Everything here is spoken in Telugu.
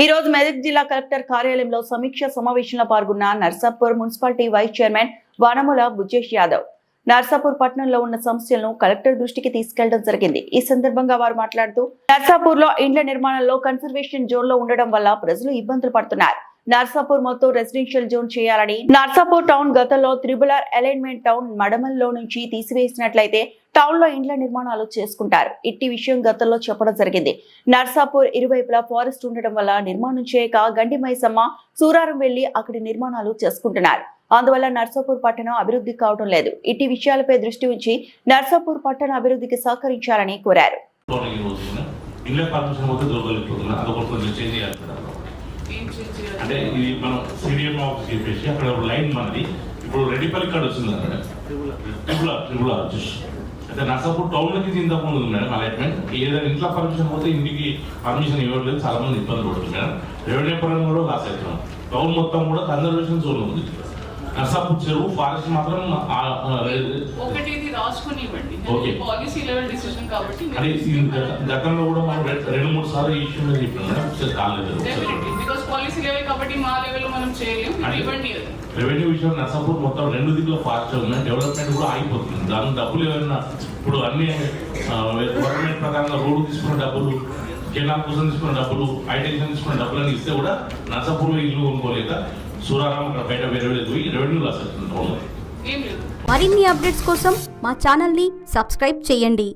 ఈ రోజు మెదక్ జిల్లా కలెక్టర్ కార్యాలయంలో సమీక్ష సమావేశంలో పాల్గొన్న Narsapur municipality vice chairman Vanamula Bujesh Yadav Narsapur పట్టణంలో ఉన్న సమస్యలను కలెక్టర్ దృష్టికి తీసుకెళ్లడం జరిగింది. ఈ సందర్భంగా వారు మాట్లాడుతూ నర్సాపూర్ లో ఇండ్ల నిర్మాణంలో కన్సర్వేషన్ జోన్ లో ఉండడం వల్ల ప్రజలు ఇబ్బందులు పడుతున్నారు. నర్సాపూర్ మొత్తం రెసిడెన్షియల్ జోన్ చేయాలని, నర్సాపూర్ టౌన్ గతంలో త్రిబులర్ అలైన్మెంట్ టౌన్ మడమల్లో నుంచి తీసివేసినట్లయితే టౌన్ లో ఇండ్ల నిర్మాణాలు చేసుకుంటారు. ఇట్టి విషయం గతంలో చెప్పడం జరిగింది. నర్సాపూర్ ఇరువైపులా ఫారెస్ట్ ఉండడం వల్ల నిర్మాణం చేయక గండి మైసమ్మ సూరారం వెళ్లి అక్కడి నిర్మాణాలు చేసుకుంటున్నారు. అందువల్ల నర్సాపూర్ పట్టణం అభివృద్ధి కావడం లేదు. ఇట్టి విషయాలపై దృష్టి ఉంచి నర్సాపూర్ పట్టణ అభివృద్ధికి సహకరించాలని కోరారు. అంటే ఇది మనం సిడిఎం ఆఫీస్ చెప్పేసి అక్కడ ఒక లైన్ మనది ఇప్పుడు రెడ్డిపల్లి కాడ వచ్చింది అన్నమాట. ట్రిబుల్ అయితే నర్సాపూర్ టౌన్లకి ఇంతకుముందు ఉంది మేడం అలాట్మెంట్. ఏదైనా ఇంట్లో పర్మిషన్ పోతే ఇంటికి పర్మిషన్ ఇవ్వట్లేదు, చాలా మంది ఇబ్బంది పడుతుంది మేడం. రెవెన్యూ పరంగా కూడా లాస్ అవుతున్నాం. టౌన్ మొత్తం కూడా కన్జర్వేషన్ జోన్ ఉంది. నర్సాపూర్ చెరువు ఫారెస్ట్ మాత్రం గతంలో కూడా మనం 2-3 సార్లు ఈ ఇష్యూ మీద చెప్పాం మేడం, కాలేదు. రెవెన్యూ విషయం నర్సాపూర్ మొత్తం 2 దిక్కుల ఫాస్ట్ ఉన్నాయి. డెవలప్మెంట్ కూడా ఆగిపోతుంది. దాని డబ్బులు ఏమైనా ఇప్పుడు అన్ని గవర్నమెంట్ ప్రకారంగా రోడ్డు తీసుకున్న డబ్బులు, కెనాల్ కోసం తీసుకున్న డబ్బులు, హైటెన్షన్ తీసుకున్న డబ్బులను ఇస్తే కూడా నర్సాపూర్లో ఇల్లు కొనుక్కోలేక సూరారాం అక్కడ బయట వేరే పోయి రెవెన్యూ లాస్ అవుతుంది. మరిన్ని అప్డేట్స్ కోసం మా ఛానల్ని సబ్స్క్రైబ్ చేయండి.